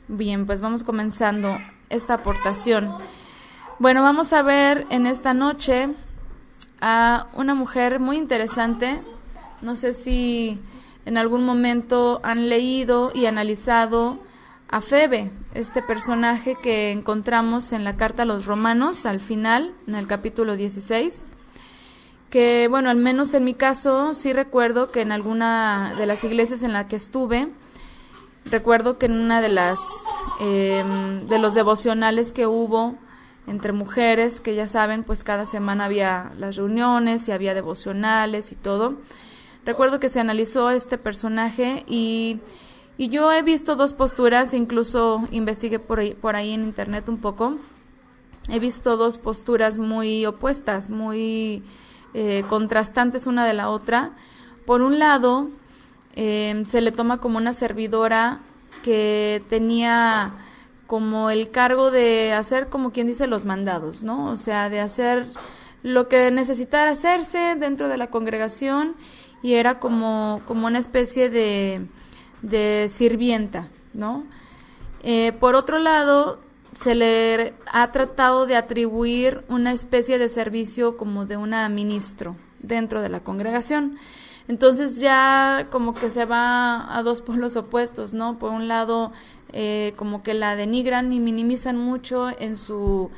Bien, pues vamos comenzando esta aportación. Bueno, vamos a ver en esta noche a una mujer muy interesante. No sé si en algún momento han leído y analizado a Febe, este personaje que encontramos en la carta a los Romanos, al final, en el capítulo 16, que, bueno, al menos en mi caso, sí recuerdo que en alguna de las iglesias en la que estuve, recuerdo que en una de los devocionales que hubo entre mujeres, que ya saben, pues cada semana había las reuniones y había devocionales y todo. Recuerdo que se analizó este personaje y yo he visto dos posturas, incluso investigué por ahí en internet un poco. He visto dos posturas muy opuestas, muy contrastantes una de la otra. Por un lado, se le toma como una servidora que tenía como el cargo de hacer, como quien dice, los mandados, ¿no? O sea, de hacer lo que necesitara hacerse dentro de la congregación, y era como una especie de sirvienta, ¿no? Por otro lado, se le ha tratado de atribuir una especie de servicio como de una ministro dentro de la congregación. Entonces ya como que se va a dos polos opuestos, ¿no? Por un lado, como que la denigran y minimizan mucho en su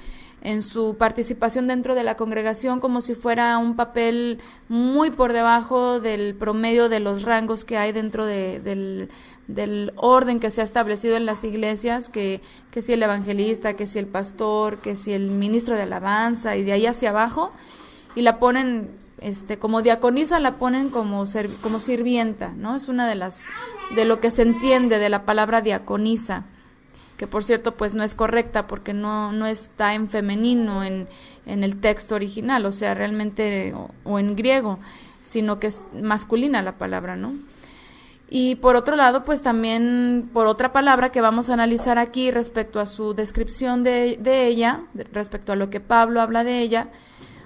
participación dentro de la congregación, como si fuera un papel muy por debajo del promedio de los rangos que hay dentro del orden que se ha establecido en las iglesias, que si el evangelista, que si el pastor, que si el ministro de alabanza, y de ahí hacia abajo, y la ponen como diaconisa, la ponen como sirvienta, ¿no? Es una de lo que se entiende de la palabra diaconisa, que por cierto pues no es correcta porque no está en femenino en el texto original, o sea, realmente, o en griego, sino que es masculina la palabra, ¿no? Y por otro lado, pues también por otra palabra que vamos a analizar aquí respecto a su descripción de ella, respecto a lo que Pablo habla de ella,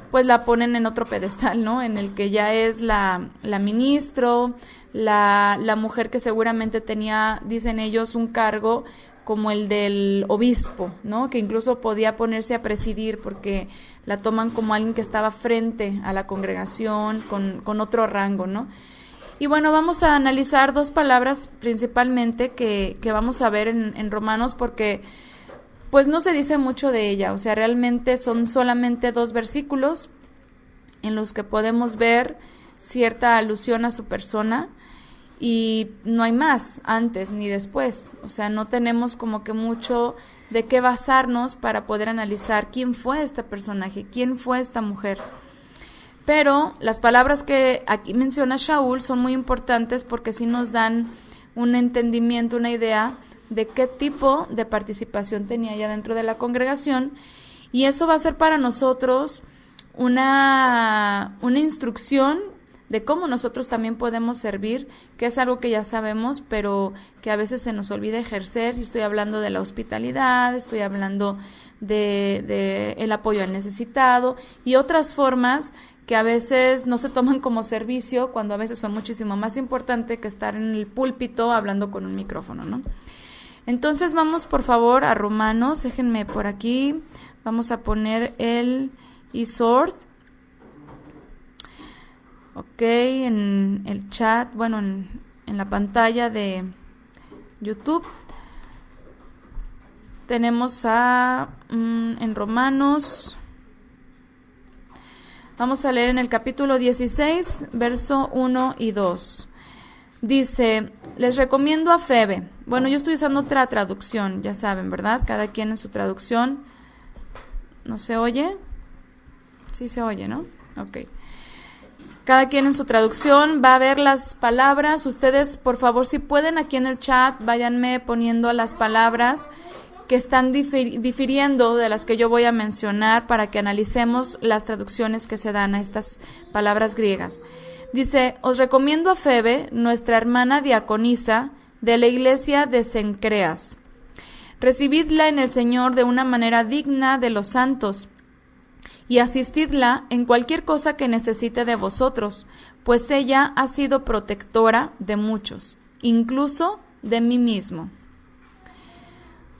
pues la ponen en otro pedestal, ¿no? En el que ya es la ministro, la mujer que seguramente tenía, dicen ellos, un cargo como el del obispo, ¿no? Que incluso podía ponerse a presidir porque la toman como alguien que estaba frente a la congregación con otro rango, ¿no? Y bueno, vamos a analizar dos palabras principalmente que vamos a ver en Romanos, porque pues no se dice mucho de ella, o sea, realmente son solamente 2 versículos en los que podemos ver cierta alusión a su persona, y no hay más antes ni después, o sea, no tenemos como que mucho de qué basarnos para poder analizar quién fue este personaje, quién fue esta mujer. Pero las palabras que aquí menciona Shaul son muy importantes porque sí nos dan un entendimiento, una idea de qué tipo de participación tenía ella dentro de la congregación, y eso va a ser para nosotros una instrucción de cómo nosotros también podemos servir, que es algo que ya sabemos, pero que a veces se nos olvida ejercer. Y estoy hablando de la hospitalidad, estoy hablando de el apoyo al necesitado y otras formas que a veces no se toman como servicio, cuando a veces son muchísimo más importantes que estar en el púlpito hablando con un micrófono, ¿no? Entonces vamos por favor a Romanos, déjenme por aquí, vamos a poner el eSword, ok, en el chat, bueno, en la pantalla de YouTube, tenemos en Romanos, vamos a leer en el capítulo 16, verso 1 y 2. Dice, les recomiendo a Febe. Bueno, yo estoy usando otra traducción, ya saben, ¿verdad? Cada quien en su traducción. ¿No se oye? Sí se oye, ¿no? Ok. Cada quien en su traducción va a ver las palabras. Ustedes, por favor, si pueden, aquí en el chat, váyanme poniendo las palabras que están difiriendo de las que yo voy a mencionar para que analicemos las traducciones que se dan a estas palabras griegas. Dice, os recomiendo a Febe, nuestra hermana diaconisa, de la iglesia de Cencreas. Recibidla en el Señor de una manera digna de los santos, y asistidla en cualquier cosa que necesite de vosotros, pues ella ha sido protectora de muchos, incluso de mí mismo.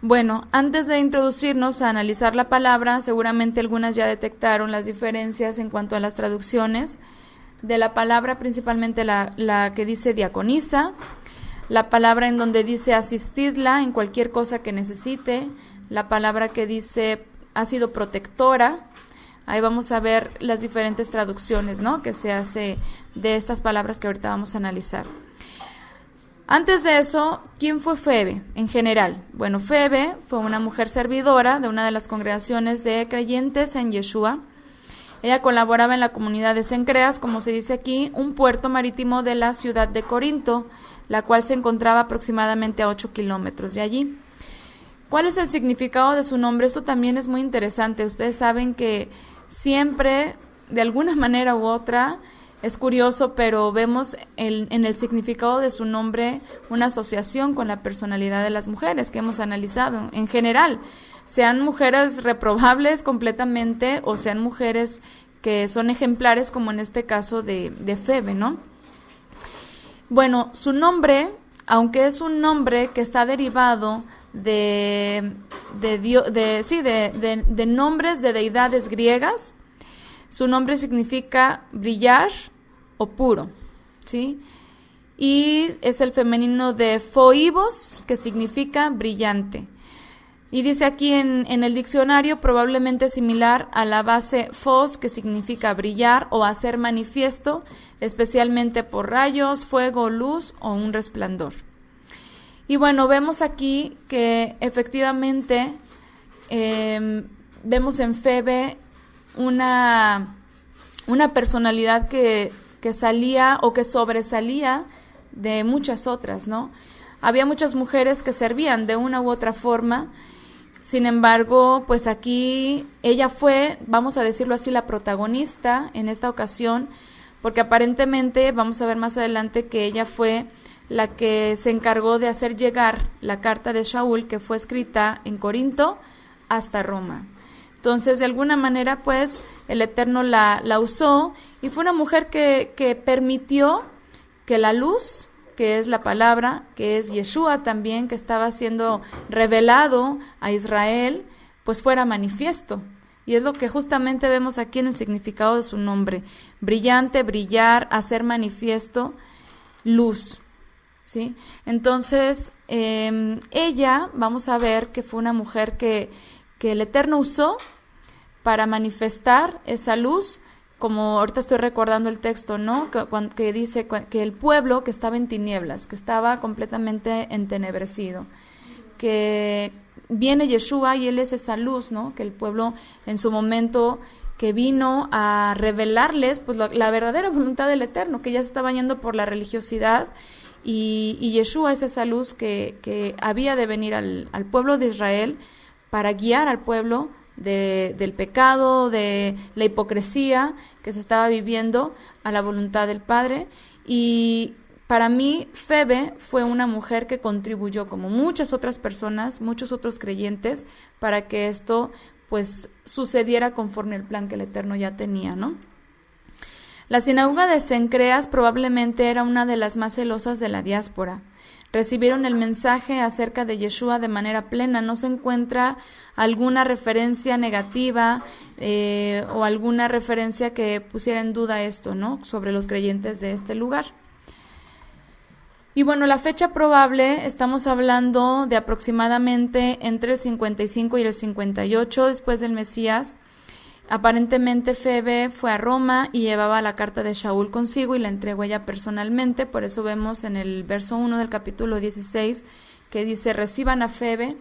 Bueno, antes de introducirnos a analizar la palabra, seguramente algunas ya detectaron las diferencias en cuanto a las traducciones de la palabra, principalmente la que dice diaconisa, la palabra en donde dice asistidla en cualquier cosa que necesite, la palabra que dice ha sido protectora. Ahí vamos a ver las diferentes traducciones, ¿no?, que se hace de estas palabras que ahorita vamos a analizar. Antes de eso, ¿quién fue Febe en general? Bueno, Febe fue una mujer servidora de una de las congregaciones de creyentes en Yeshua. Ella colaboraba en la comunidad de Cencreas, como se dice aquí, un puerto marítimo de la ciudad de Corinto, la cual se encontraba aproximadamente a 8 kilómetros de allí. ¿Cuál es el significado de su nombre? Esto también es muy interesante. Ustedes saben que siempre, de alguna manera u otra, es curioso, pero vemos en el significado de su nombre una asociación con la personalidad de las mujeres que hemos analizado en general, sean mujeres reprobables completamente o sean mujeres que son ejemplares, como en este caso de Febe, ¿no? Bueno, su nombre, aunque es un nombre que está derivado de nombres de deidades griegas, su nombre significa brillar o puro, ¿sí? Y es el femenino de foibos, que significa brillante. Y dice aquí en el diccionario, probablemente similar a la base fos, que significa brillar o hacer manifiesto, especialmente por rayos, fuego, luz o un resplandor. Y bueno, vemos aquí que efectivamente vemos en Febe una personalidad que salía o que sobresalía de muchas otras, ¿no? Había muchas mujeres que servían de una u otra forma, sin embargo, pues aquí ella fue, vamos a decirlo así, la protagonista en esta ocasión, porque aparentemente, vamos a ver más adelante, que ella fue la que se encargó de hacer llegar la carta de Shaul, que fue escrita en Corinto, hasta Roma. Entonces, de alguna manera, pues, el Eterno la usó, y fue una mujer que permitió que la luz, que es la palabra, que es Yeshua también, que estaba siendo revelado a Israel, pues fuera manifiesto. Y es lo que justamente vemos aquí en el significado de su nombre: brillante, brillar, hacer manifiesto, luz, ¿sí? Entonces, ella, vamos a ver que fue una mujer que el Eterno usó para manifestar esa luz, como ahorita estoy recordando el texto, ¿no?, que dice que el pueblo que estaba en tinieblas, que estaba completamente entenebrecido, que viene Yeshua y Él es esa luz, ¿no?, que el pueblo en su momento que vino a revelarles pues la verdadera voluntad del Eterno, que ya se estaba yendo por la religiosidad, y Yeshua es esa luz que había de venir al pueblo de Israel para guiar al pueblo del pecado, de la hipocresía que se estaba viviendo, a la voluntad del Padre. Y para mí, Febe fue una mujer que contribuyó, como muchas otras personas, muchos otros creyentes, para que esto pues sucediera conforme el plan que el Eterno ya tenía, ¿no? La sinagoga de Cencreas probablemente era una de las más celosas de la diáspora. Recibieron el mensaje acerca de Yeshua de manera plena. No se encuentra alguna referencia negativa o alguna referencia que pusiera en duda esto, ¿no?, sobre los creyentes de este lugar. Y bueno, la fecha probable, estamos hablando de aproximadamente entre el 55 y el 58 después del Mesías. Aparentemente Febe fue a Roma y llevaba la carta de Shaul consigo y la entregó ella personalmente. Por eso vemos en el verso 1 del capítulo 16 que dice: reciban a Febe,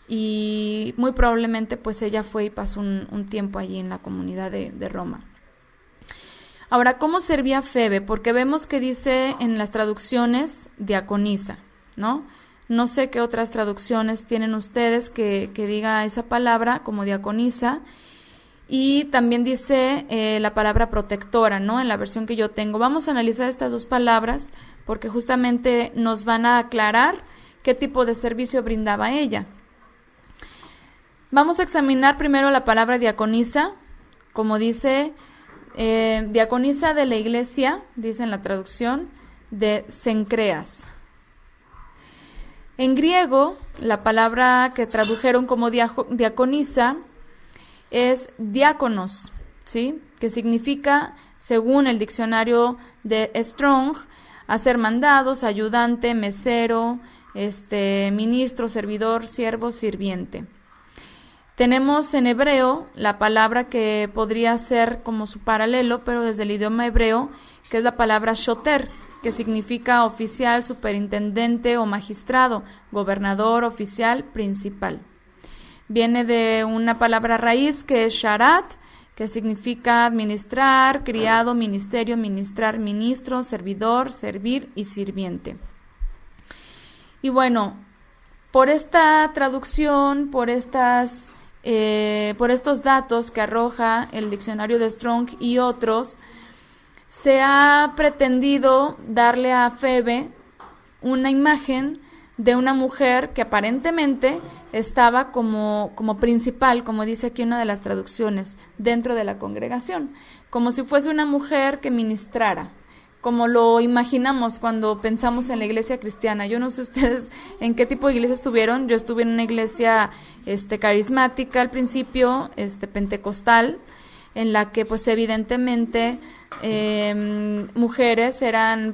y muy probablemente pues ella fue y pasó un tiempo allí en la comunidad de Roma. Ahora, ¿cómo servía Febe? Porque vemos que dice en las traducciones diaconisa, ¿no? No sé qué otras traducciones tienen ustedes que diga esa palabra como diaconisa. Y también dice la palabra protectora, ¿no?, en la versión que yo tengo. Vamos a analizar estas dos palabras porque justamente nos van a aclarar qué tipo de servicio brindaba ella. Vamos a examinar primero la palabra diaconisa, como dice diaconisa de la iglesia, dice en la traducción, de Cencreas. En griego, la palabra que tradujeron como diaconisa es diáconos, ¿sí? Que significa, según el diccionario de Strong, hacer mandados, ayudante, mesero, ministro, servidor, siervo, sirviente. Tenemos en hebreo la palabra que podría ser como su paralelo, pero desde el idioma hebreo, que es la palabra shoter, que significa oficial, superintendente o magistrado, gobernador, oficial, principal. Viene de una palabra raíz que es sharat, que significa administrar, criado, ministerio, ministrar, ministro, servidor, servir y sirviente. Y bueno, por esta traducción, por estos datos que arroja el diccionario de Strong y otros, se ha pretendido darle a Febe una imagen de una mujer que aparentemente estaba como principal, como dice aquí una de las traducciones, dentro de la congregación, como si fuese una mujer que ministrara, como lo imaginamos cuando pensamos en la iglesia cristiana. Yo no sé ustedes en qué tipo de iglesia estuvieron. Yo estuve en una iglesia carismática al principio, pentecostal, en la que pues evidentemente mujeres eran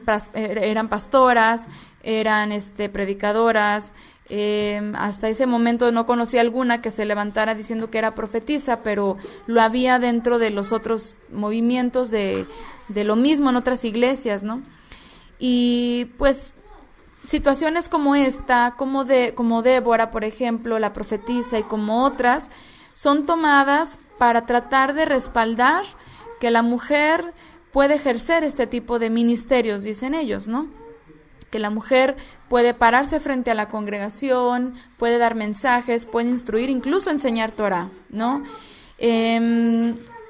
pastoras, eran predicadoras. Hasta ese momento no conocí alguna que se levantara diciendo que era profetisa, pero lo había dentro de los otros movimientos de lo mismo en otras iglesias, ¿no? Y pues situaciones como esta, como Débora, por ejemplo, la profetisa, y como otras, son tomadas para tratar de respaldar que la mujer puede ejercer este tipo de ministerios, dicen ellos, ¿no? Que la mujer puede pararse frente a la congregación, puede dar mensajes, puede instruir, incluso enseñar Torah, ¿no?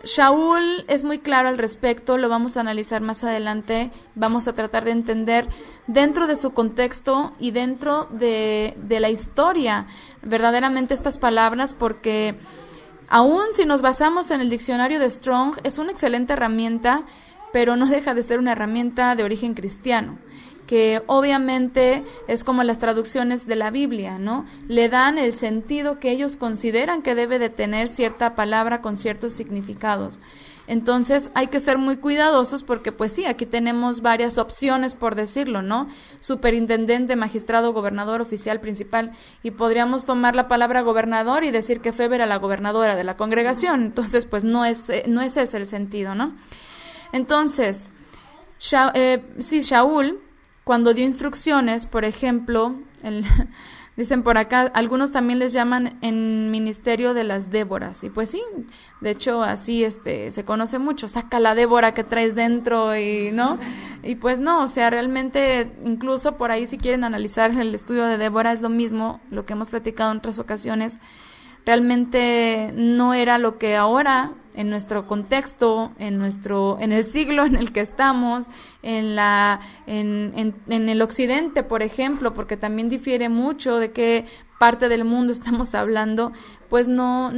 Shaul es muy claro al respecto, lo vamos a analizar más adelante, vamos a tratar de entender dentro de su contexto y dentro de la historia verdaderamente estas palabras, porque aún si nos basamos en el diccionario de Strong, es una excelente herramienta, pero no deja de ser una herramienta de origen cristiano, que obviamente es como las traducciones de la Biblia, ¿no? Le dan el sentido que ellos consideran que debe de tener cierta palabra con ciertos significados. Entonces hay que ser muy cuidadosos porque pues sí, aquí tenemos varias opciones, por decirlo, ¿no? Superintendente, magistrado, gobernador, oficial, principal, y podríamos tomar la palabra gobernador y decir que Febe era la gobernadora de la congregación. Entonces pues no es ese el sentido, ¿no? Entonces, Shaul, cuando dio instrucciones, por ejemplo, dicen por acá, algunos también les llaman en ministerio de las Déboras, y pues sí, de hecho así se conoce mucho, saca la Débora que traes dentro, y ¿no? Y pues no, o sea, realmente, incluso por ahí si quieren analizar el estudio de Débora, es lo mismo, lo que hemos platicado en otras ocasiones, realmente no era lo que ahora, en nuestro contexto, en el siglo en el que estamos, en el occidente, por ejemplo, porque también difiere mucho de qué parte del mundo estamos hablando, pues no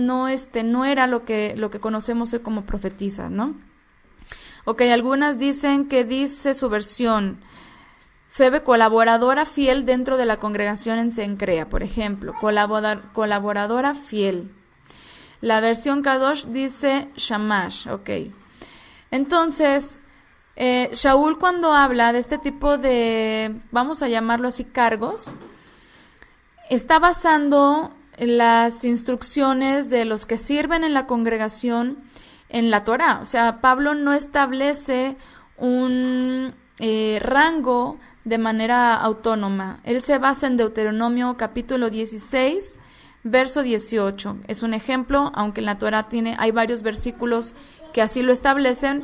era lo que conocemos hoy como profetisa, ¿no? Ok, algunas dicen que dice su versión, Febe, colaboradora fiel dentro de la congregación en Cencrea, por ejemplo, colaboradora fiel. La versión Kadosh dice Shamash, ok. Entonces, Shaul cuando habla de este tipo de, vamos a llamarlo así, cargos, está basando las instrucciones de los que sirven en la congregación en la Torá. O sea, Pablo no establece un rango de manera autónoma. Él se basa en Deuteronomio capítulo 16, verso 18. Es un ejemplo, aunque en la Torá hay varios versículos que así lo establecen,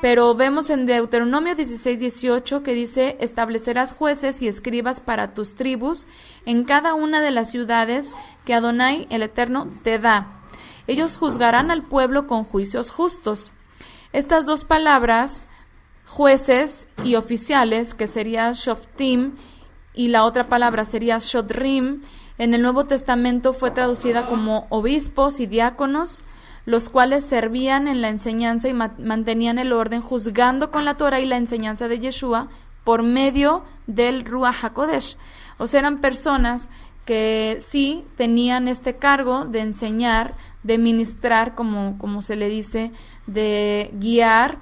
pero vemos en Deuteronomio 16, 18 que dice, establecerás jueces y escribas para tus tribus en cada una de las ciudades que Adonai, el Eterno, te da. Ellos juzgarán al pueblo con juicios justos. Estas dos palabras, jueces y oficiales, que sería shoftim, y la otra palabra sería shodrim, en el Nuevo Testamento fue traducida como obispos y diáconos, los cuales servían en la enseñanza y mantenían el orden juzgando con la Torah y la enseñanza de Yeshua por medio del Ruach HaKodesh. O sea, eran personas que sí tenían este cargo de enseñar, de ministrar, como se le dice, de guiar,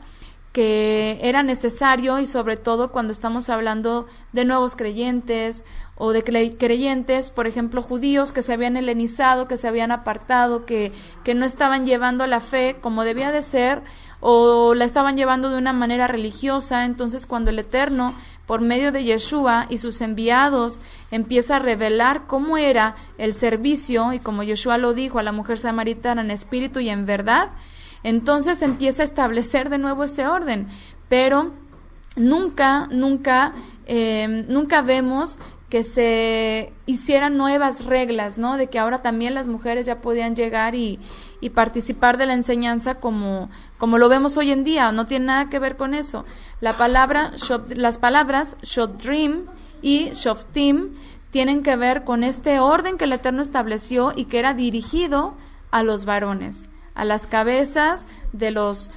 que era necesario, y sobre todo cuando estamos hablando de nuevos creyentes o de creyentes, por ejemplo, judíos que se habían helenizado, que se habían apartado, que no estaban llevando la fe como debía de ser, o la estaban llevando de una manera religiosa. Entonces, cuando el Eterno, por medio de Yeshua y sus enviados, empieza a revelar cómo era el servicio, y como Yeshua lo dijo a la mujer samaritana, en espíritu y en verdad, entonces empieza a establecer de nuevo ese orden. Pero nunca vemos que se hicieran nuevas reglas, ¿no? De que ahora también las mujeres ya podían llegar y participar de la enseñanza como lo vemos hoy en día. No tiene nada que ver con eso. Las palabras Shodrim y Shoftim tienen que ver con este orden que el Eterno estableció y que era dirigido a los varones, a las cabezas de los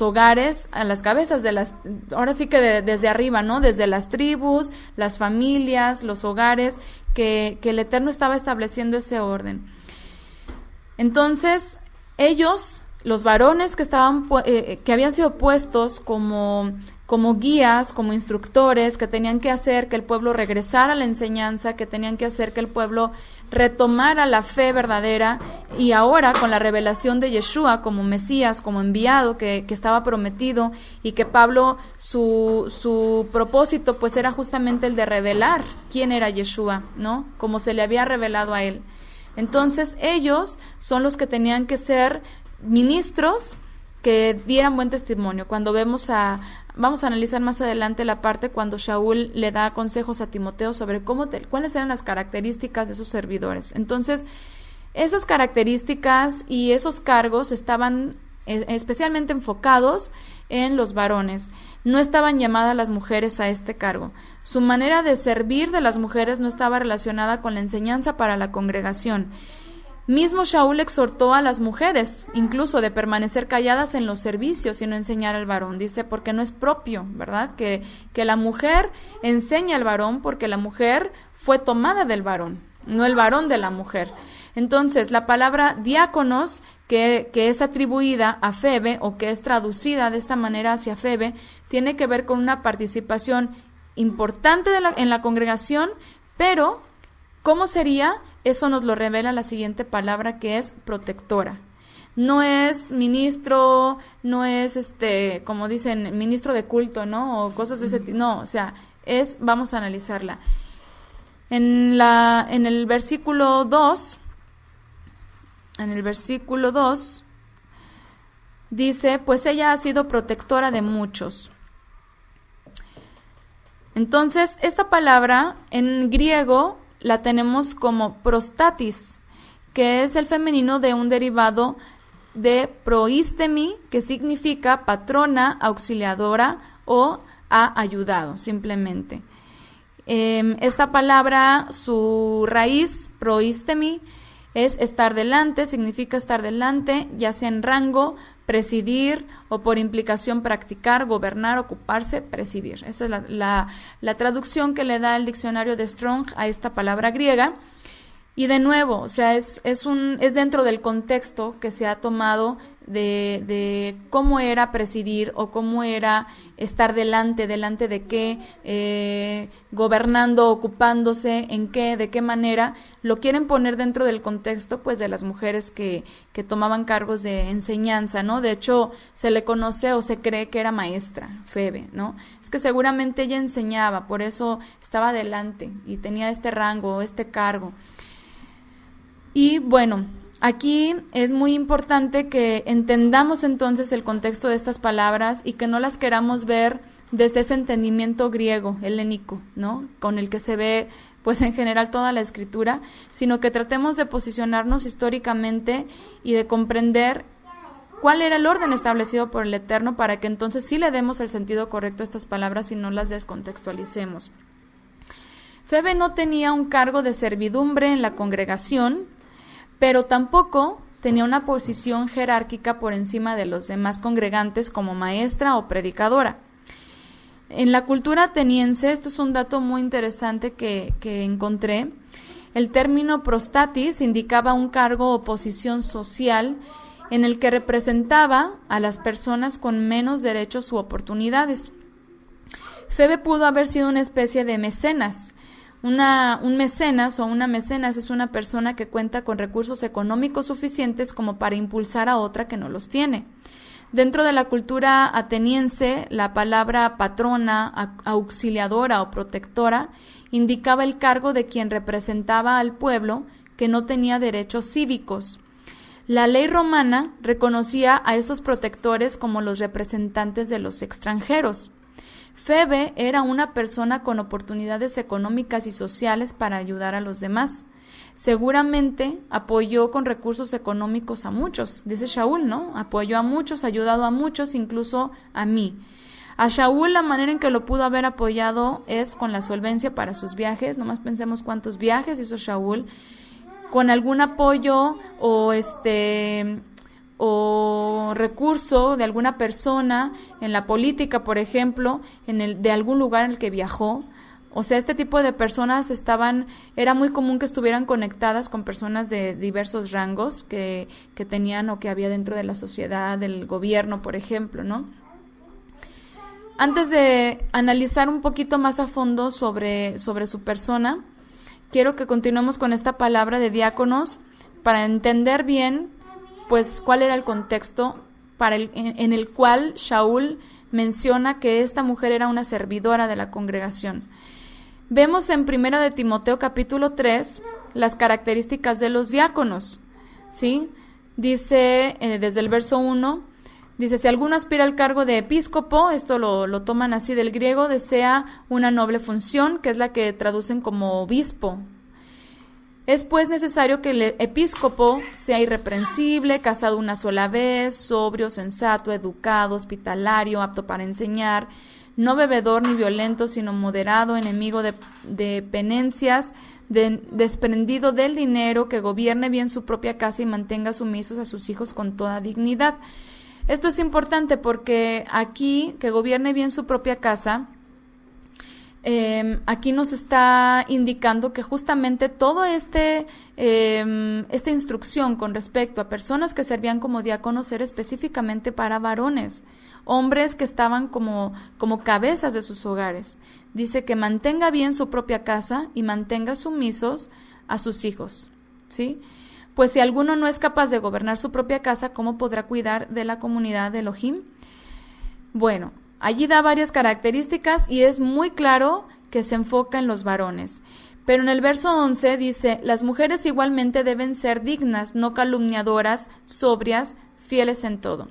hogares, a las cabezas de las, ahora sí que desde arriba, ¿no? Desde las tribus, las familias, los hogares, que el Eterno estaba estableciendo ese orden. Entonces, ellos, los varones que habían sido puestos como guías, como instructores, que tenían que hacer que el pueblo regresara a la enseñanza, que tenían que hacer que el pueblo retomara la fe verdadera, y ahora con la revelación de Yeshua como Mesías, como enviado que estaba prometido, y que Pablo, su propósito pues era justamente el de revelar quién era Yeshua, ¿no? Como se le había revelado a él. Entonces ellos son los que tenían que ser ministros que dieran buen testimonio. Cuando vamos a analizar más adelante la parte cuando Shaul le da consejos a Timoteo sobre cuáles eran las características de sus servidores. Entonces, esas características y esos cargos estaban especialmente enfocados en los varones. No estaban llamadas las mujeres a este cargo. Su manera de servir de las mujeres no estaba relacionada con la enseñanza para la congregación. Mismo Shaul exhortó a las mujeres, incluso de permanecer calladas en los servicios y no enseñar al varón. Dice, porque no es propio, ¿verdad? Que la mujer enseñe al varón, porque la mujer fue tomada del varón, no el varón de la mujer. Entonces, la palabra diáconos, que es atribuida a Febe, o que es traducida de esta manera hacia Febe, tiene que ver con una participación importante en la congregación, pero ¿cómo sería? Eso nos lo revela la siguiente palabra, que es protectora. No es ministro, no es como dicen, ministro de culto, ¿no? O cosas de ese tipo. No, o sea, vamos a analizarla. En el versículo 2, dice, pues ella ha sido protectora de muchos. Entonces, esta palabra en griego la tenemos como prostatis, que es el femenino de un derivado de proistemi, que significa patrona, auxiliadora o ha ayudado, simplemente. Esta palabra, su raíz, proistemi, es estar delante, significa estar delante, ya sea en rango, presidir, o por implicación practicar, gobernar, ocuparse, presidir. Esa es la traducción que le da el diccionario de Strong a esta palabra griega. Y de nuevo, o sea, es dentro del contexto que se ha tomado de cómo era presidir, o cómo era estar delante de qué, gobernando, ocupándose, en qué, de qué manera. Lo quieren poner dentro del contexto, pues, de las mujeres que tomaban cargos de enseñanza, ¿no? De hecho, se le conoce o se cree que era maestra, Febe, ¿no? Es que seguramente ella enseñaba, por eso estaba delante y tenía este rango, este cargo. Y bueno, aquí es muy importante que entendamos entonces el contexto de estas palabras y que no las queramos ver desde ese entendimiento griego, helénico, ¿no? Con el que se ve, pues, en general toda la escritura, sino que tratemos de posicionarnos históricamente y de comprender cuál era el orden establecido por el Eterno, para que entonces sí le demos el sentido correcto a estas palabras y no las descontextualicemos. Febe no tenía un cargo de servidumbre en la congregación, pero tampoco tenía una posición jerárquica por encima de los demás congregantes como maestra o predicadora. En la cultura ateniense, esto es un dato muy interesante que encontré, El término prostatis indicaba un cargo o posición social en el que representaba a las personas con menos derechos u oportunidades. Febe pudo haber sido una especie de mecenas. Un mecenas o una mecenas es una persona que cuenta con recursos económicos suficientes como para impulsar a otra que no los tiene. Dentro de la cultura ateniense, la palabra patrona, auxiliadora o protectora indicaba el cargo de quien representaba al pueblo que no tenía derechos cívicos. La ley romana reconocía a esos protectores como los representantes de los extranjeros. Febe era una persona con oportunidades económicas y sociales para ayudar a los demás. Seguramente apoyó con recursos económicos a muchos, dice Shaul, ¿no? Apoyó a muchos, ha ayudado a muchos, incluso a mí. A Shaul la manera en que lo pudo haber apoyado es con la solvencia para sus viajes. Nomás pensemos cuántos viajes hizo Shaul, con algún apoyo o recurso de alguna persona en la política, por ejemplo, de algún lugar en el que viajó. O sea, este tipo de personas era muy común que estuvieran conectadas con personas de diversos rangos que tenían o que había dentro de la sociedad, del gobierno, por ejemplo, ¿no? Antes de analizar un poquito más a fondo sobre su persona, quiero que continuemos con esta palabra de diáconos para entender bien, pues, cuál era el contexto en el cual Shaul menciona que esta mujer era una servidora de la congregación. Vemos en 1 de Timoteo capítulo 3 las características de los diáconos, ¿sí? Dice, desde el verso 1, dice, si alguno aspira al cargo de episcopo, esto lo toman así del griego, desea una noble función, que es la que traducen como obispo. Es pues necesario que el episcopo sea irreprensible, casado una sola vez, sobrio, sensato, educado, hospitalario, apto para enseñar, no bebedor ni violento, sino moderado, enemigo de penencias, desprendido del dinero, que gobierne bien su propia casa y mantenga sumisos a sus hijos con toda dignidad. Esto es importante porque aquí, que gobierne bien su propia casa, aquí nos está indicando que justamente todo esta instrucción con respecto a personas que servían como diáconos era específicamente para varones, hombres que estaban como cabezas de sus hogares. Dice que mantenga bien su propia casa y mantenga sumisos a sus hijos, ¿sí? Pues si alguno no es capaz de gobernar su propia casa, ¿cómo podrá cuidar de la comunidad de Elohim? Bueno, allí da varias características y es muy claro que se enfoca en los varones. Pero en el verso 11 dice, las mujeres igualmente deben ser dignas, no calumniadoras, sobrias, fieles en todo.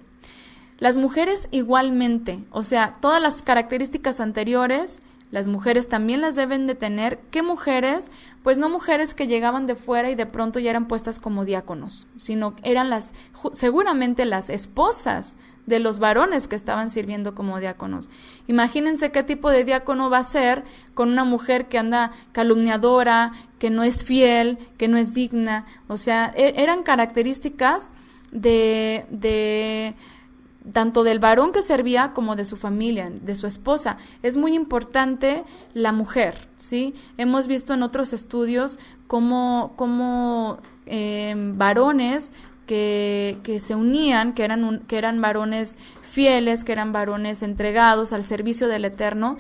Las mujeres igualmente, o sea, todas las características anteriores, las mujeres también las deben de tener. ¿Qué mujeres? Pues no mujeres que llegaban de fuera y de pronto ya eran puestas como diáconos, sino eran seguramente las esposas de los varones que estaban sirviendo como diáconos. Imagínense qué tipo de diácono va a ser con una mujer que anda calumniadora, que no es fiel, que no es digna. O sea, eran características de tanto del varón que servía como de su familia, de su esposa. Es muy importante la mujer, ¿sí? Hemos visto en otros estudios cómo varones que se unían, que eran varones fieles, que eran varones entregados al servicio del Eterno,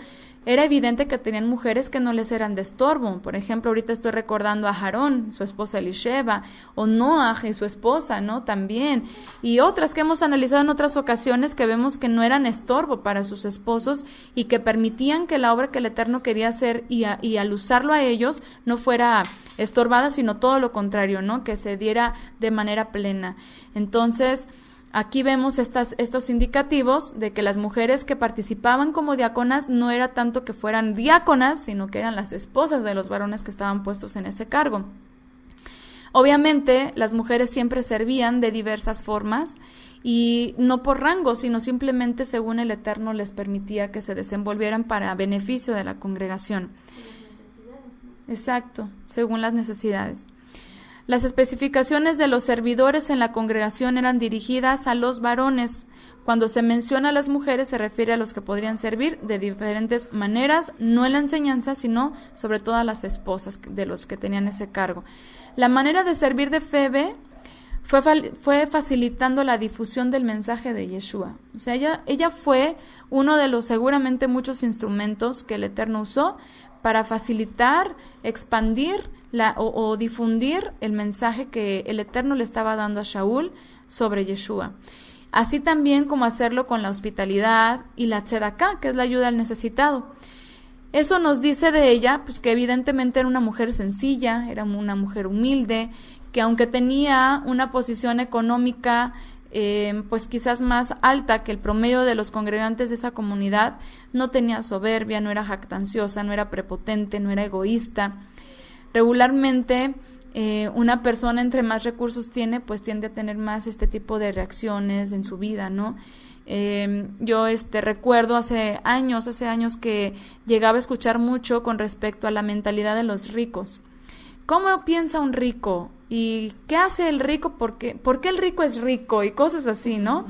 era evidente que tenían mujeres que no les eran de estorbo. Por ejemplo, ahorita estoy recordando a Aarón, su esposa Elisheba, o Noaj y su esposa, ¿no? También. Y otras que hemos analizado en otras ocasiones que vemos que no eran estorbo para sus esposos y que permitían que la obra que el Eterno quería hacer y al usarlo a ellos no fuera estorbada, sino todo lo contrario, ¿no? Que se diera de manera plena. Entonces, aquí vemos estos indicativos de que las mujeres que participaban como diáconas no era tanto que fueran diáconas, sino que eran las esposas de los varones que estaban puestos en ese cargo. Obviamente, las mujeres siempre servían de diversas formas y no por rango, sino simplemente según el Eterno les permitía que se desenvolvieran para beneficio de la congregación. Exacto, según las necesidades. Las especificaciones de los servidores en la congregación eran dirigidas a los varones. Cuando se menciona a las mujeres se refiere a los que podrían servir de diferentes maneras, no en la enseñanza, sino sobre todo a las esposas de los que tenían ese cargo. La manera de servir de Febe fue facilitando la difusión del mensaje de Yeshua. O sea, ella fue uno de los seguramente muchos instrumentos que el Eterno usó para facilitar, expandir o difundir el mensaje que el Eterno le estaba dando a Shaul sobre Yeshua. Así también como hacerlo con la hospitalidad y la tzedaká, que es la ayuda al necesitado. Eso nos dice de ella, pues que evidentemente era una mujer sencilla, era una mujer humilde, que aunque tenía una posición económica pues quizás más alta que el promedio de los congregantes de esa comunidad, no tenía soberbia, no era jactanciosa, no era prepotente, no era egoísta. Regularmente una persona entre más recursos tiene, pues tiende a tener más este tipo de reacciones en su vida, ¿no? Yo recuerdo hace años que llegaba a escuchar mucho con respecto a la mentalidad de los ricos. ¿Cómo piensa un rico? ¿Y qué hace el rico? ¿Por qué el rico es rico? Y cosas así, ¿no?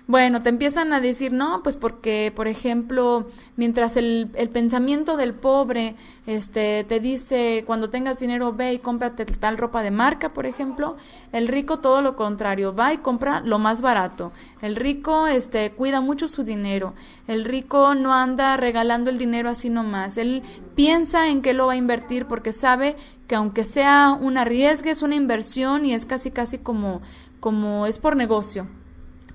Bueno, te empiezan a decir, no, pues porque, por ejemplo, mientras el pensamiento del pobre te dice, cuando tengas dinero, ve y cómprate tal ropa de marca, por ejemplo, el rico todo lo contrario, va y compra lo más barato. El rico cuida mucho su dinero. El rico no anda regalando el dinero así nomás. Él piensa en qué lo va a invertir porque sabe que aunque sea un arriesgue, es una inversión y es casi como es por negocio.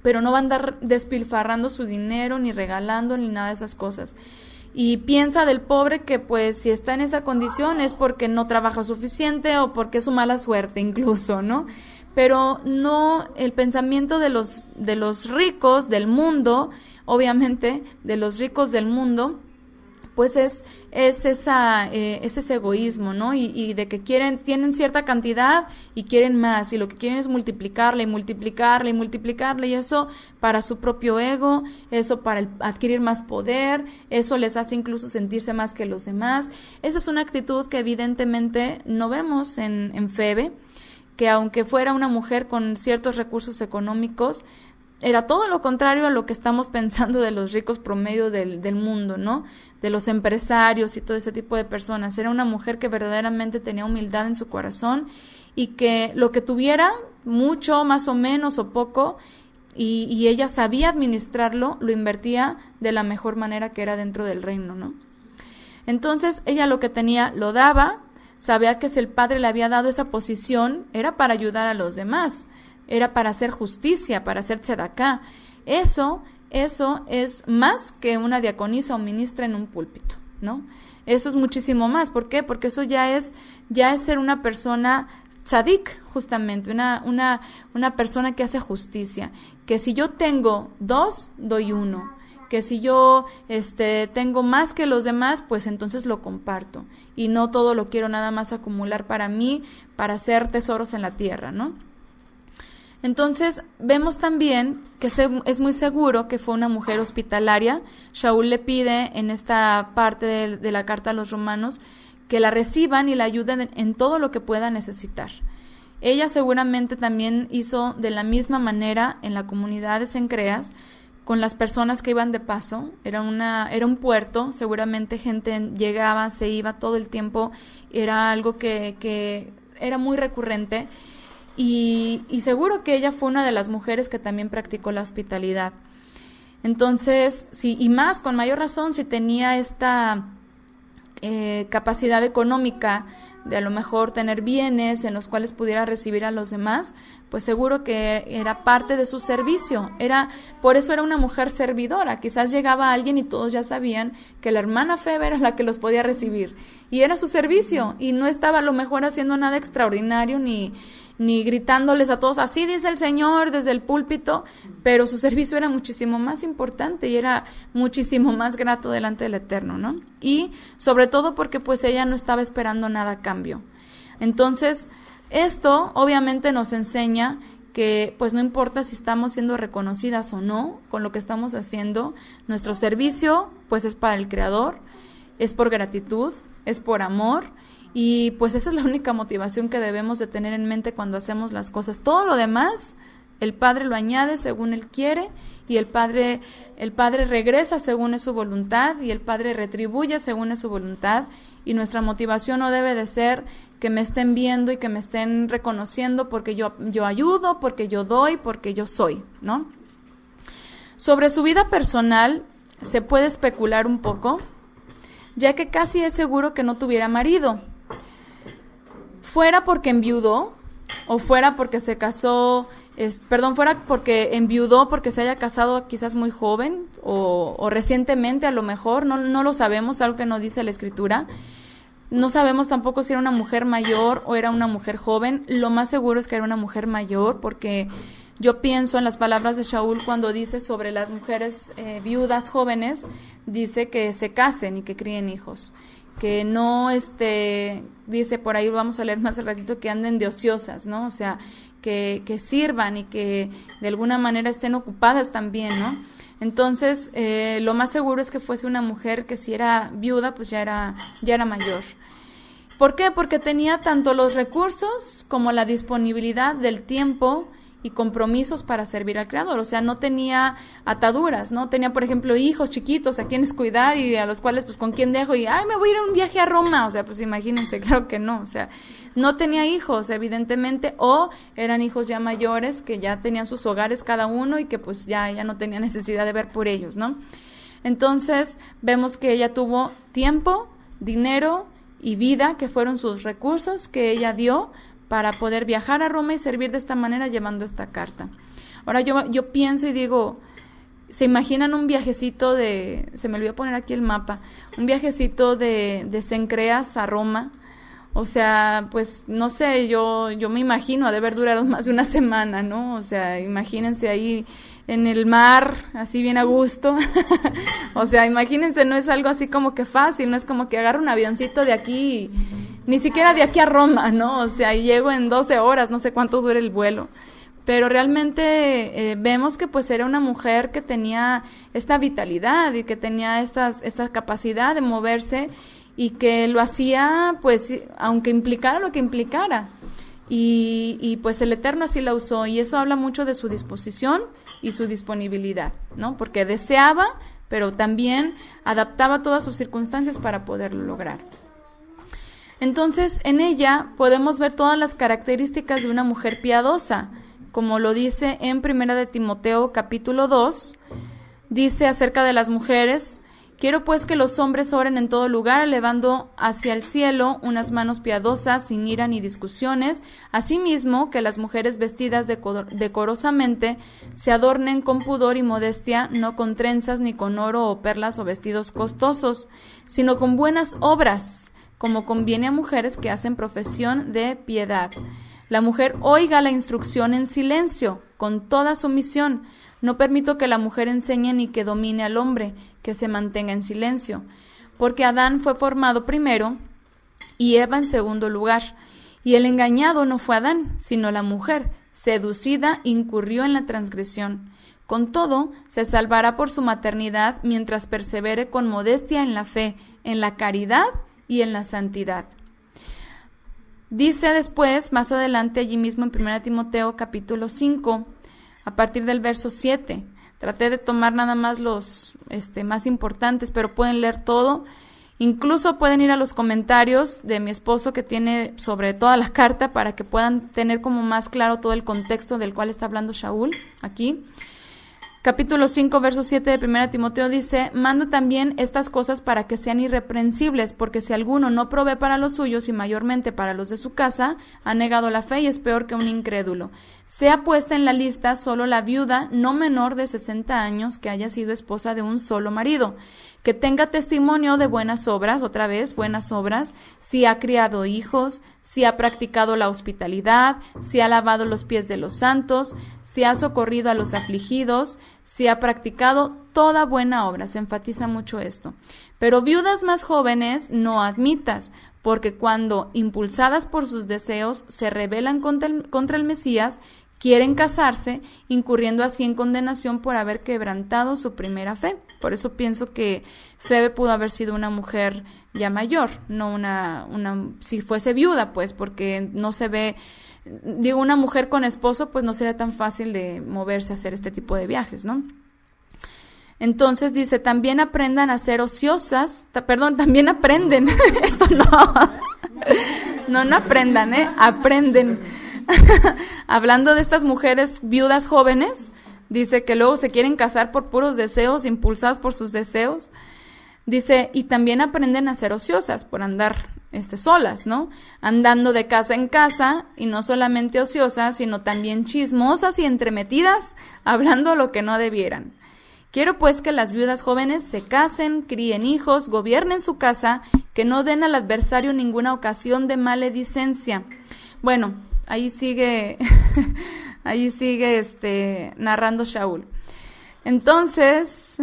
Pero no va a andar despilfarrando su dinero, ni regalando, ni nada de esas cosas. Y piensa del pobre que pues si está en esa condición es porque no trabaja suficiente o porque es su mala suerte incluso, ¿no? Pero no, el pensamiento de los ricos del mundo, obviamente, de los ricos del mundo, pues es ese egoísmo, ¿no? Y de que tienen cierta cantidad y quieren más, y lo que quieren es multiplicarla y multiplicarla y multiplicarla, y eso para su propio ego, eso para adquirir más poder, eso les hace incluso sentirse más que los demás. Esa es una actitud que evidentemente no vemos en Febe, que aunque fuera una mujer con ciertos recursos económicos, era todo lo contrario a lo que estamos pensando de los ricos promedio del mundo, ¿no? De los empresarios y todo ese tipo de personas. Era una mujer que verdaderamente tenía humildad en su corazón y que lo que tuviera, mucho, más o menos o poco, y ella sabía administrarlo, lo invertía de la mejor manera que era dentro del reino, ¿no? Entonces, ella lo que tenía lo daba, sabía que si el Padre le había dado esa posición, era para ayudar a los demás. Era para hacer justicia, para hacer tzedaká. Eso es más que una diaconisa o ministra en un púlpito, ¿no? Eso es muchísimo más. ¿Por qué? Porque eso ya es ser una persona tzadik, justamente, una persona que hace justicia. Que si yo tengo 2, doy 1. Que si yo tengo más que los demás, pues entonces lo comparto. Y no todo lo quiero nada más acumular para mí, para hacer tesoros en la tierra, ¿no? Entonces, vemos también que es muy seguro que fue una mujer hospitalaria. Shaul le pide en esta parte de la carta a los romanos que la reciban y la ayuden en todo lo que pueda necesitar. Ella seguramente también hizo de la misma manera en la comunidad de Cencreas con las personas que iban de paso. Era un puerto, seguramente gente llegaba, se iba todo el tiempo, era algo que era muy recurrente. Y seguro que ella fue una de las mujeres que también practicó la hospitalidad. Entonces, sí, y más, con mayor razón, si tenía esta capacidad económica de a lo mejor tener bienes en los cuales pudiera recibir a los demás, pues seguro que era parte de su servicio. Por eso era una mujer servidora. Quizás llegaba alguien y todos ya sabían que la hermana Febe era la que los podía recibir. Y era su servicio, y no estaba a lo mejor haciendo nada extraordinario ni gritándoles a todos, así dice el Señor desde el púlpito, pero su servicio era muchísimo más importante y era muchísimo más grato delante del Eterno, ¿no? Y sobre todo porque pues ella no estaba esperando nada a cambio. Entonces, esto obviamente nos enseña que pues no importa si estamos siendo reconocidas o no con lo que estamos haciendo, nuestro servicio pues es para el Creador, es por gratitud, es por amor. Y pues esa es la única motivación que debemos de tener en mente cuando hacemos las cosas. Todo lo demás, el Padre lo añade según Él quiere, y el Padre regresa según es su voluntad, y el Padre retribuye según es su voluntad, y nuestra motivación no debe de ser que me estén viendo y que me estén reconociendo porque yo ayudo, porque yo doy, porque yo soy, ¿no? Sobre su vida personal se puede especular un poco, ya que casi es seguro que no tuviera marido. Fuera porque enviudó, o fuera porque se casó, fuera porque enviudó porque se haya casado quizás muy joven, o recientemente a lo mejor, no lo sabemos, algo que no dice la Escritura. No sabemos tampoco si era una mujer mayor o era una mujer joven. Lo más seguro es que era una mujer mayor, porque yo pienso en las palabras de Shaul cuando dice sobre las mujeres viudas jóvenes, dice que se casen y que críen hijos, que no, dice por ahí, vamos a leer más al ratito, que anden de ociosas, ¿no? O sea, que sirvan y que de alguna manera estén ocupadas también, ¿no? Entonces, lo más seguro es que fuese una mujer que si era viuda, pues ya era mayor. ¿Por qué? Porque tenía tanto los recursos como la disponibilidad del tiempo y compromisos para servir al Creador. O sea, no tenía ataduras, ¿no? Tenía, por ejemplo, hijos chiquitos a quienes cuidar y a los cuales, pues, ¿con quién dejo? Y, me voy a ir a un viaje a Roma. O sea, pues, imagínense, claro que no. O sea, no tenía hijos, evidentemente, o eran hijos ya mayores que ya tenían sus hogares cada uno y que, pues, ya no tenía necesidad de ver por ellos, ¿no? Entonces, vemos que ella tuvo tiempo, dinero y vida, que fueron sus recursos que ella dio para poder viajar a Roma y servir de esta manera llevando esta carta. Ahora yo pienso y digo, ¿se imaginan un viajecito se me olvidó poner aquí el mapa, un viajecito de Cencreas a Roma? O sea, pues no sé, yo me imagino, ha de haber durado más de una semana, ¿no? O sea, imagínense ahí en el mar, así bien a gusto. O sea, imagínense, no es algo así como que fácil, no es como que agarro un avioncito de aquí, ni siquiera de aquí a Roma, ¿no? O sea, y llego en 12 horas, no sé cuánto dura el vuelo. Pero realmente vemos que pues era una mujer que tenía esta vitalidad y que tenía esta capacidad de moverse y que lo hacía pues aunque implicara lo que implicara. Y pues el Eterno así la usó, y eso habla mucho de su disposición y su disponibilidad, ¿no? Porque deseaba, pero también adaptaba todas sus circunstancias para poderlo lograr. Entonces, en ella podemos ver todas las características de una mujer piadosa, como lo dice en 1 de Timoteo capítulo 2, dice acerca de las mujeres: quiero pues que los hombres oren en todo lugar, elevando hacia el cielo unas manos piadosas, sin ira ni discusiones. Asimismo, que las mujeres vestidas decorosamente se adornen con pudor y modestia, no con trenzas, ni con oro o perlas o vestidos costosos, sino con buenas obras, como conviene a mujeres que hacen profesión de piedad. La mujer oiga la instrucción en silencio, con toda sumisión. No permito que la mujer enseñe ni que domine al hombre, que se mantenga en silencio. Porque Adán fue formado primero y Eva en segundo lugar. Y el engañado no fue Adán, sino la mujer. Seducida, incurrió en la transgresión. Con todo, se salvará por su maternidad mientras persevere con modestia en la fe, en la caridad y en la santidad. Dice después, más adelante, allí mismo en 1 Timoteo capítulo 5, a partir del verso 7. Traté de tomar nada más los más importantes, pero pueden leer todo. Incluso pueden ir a los comentarios de mi esposo que tiene sobre toda la carta para que puedan tener como más claro todo el contexto del cual está hablando Shaul aquí. Capítulo 5, verso 7 de 1 Timoteo dice: manda también estas cosas para que sean irreprensibles, porque si alguno no provee para los suyos y mayormente para los de su casa, ha negado la fe y es peor que un incrédulo. Sea puesta en la lista solo la viuda no menor de 60 años que haya sido esposa de un solo marido, que tenga testimonio de buenas obras, otra vez, buenas obras, si ha criado hijos, si ha practicado la hospitalidad, si ha lavado los pies de los santos, si ha socorrido a los afligidos, si ha practicado toda buena obra. Se enfatiza mucho esto. Pero viudas más jóvenes no admitas, porque cuando, impulsadas por sus deseos, se rebelan contra el Mesías, quieren casarse, incurriendo así en condenación por haber quebrantado su primera fe. Por eso pienso que Febe pudo haber sido una mujer ya mayor, no una si fuese viuda, pues, porque no se ve, digo, una mujer con esposo, pues no sería tan fácil de moverse a hacer este tipo de viajes, ¿no? Entonces dice, también aprendan a ser ociosas, también aprenden, esto no aprendan, aprenden. Hablando de estas mujeres viudas jóvenes, dice que luego se quieren casar por puros deseos, impulsadas por sus deseos. Dice, y también aprenden a ser ociosas por andar solas, ¿no? Andando de casa en casa, y no solamente ociosas, sino también chismosas y entremetidas, hablando lo que no debieran. Quiero pues que las viudas jóvenes se casen, críen hijos, gobiernen su casa, que no den al adversario ninguna ocasión de maledicencia. Bueno, ahí sigue narrando Shaul. Entonces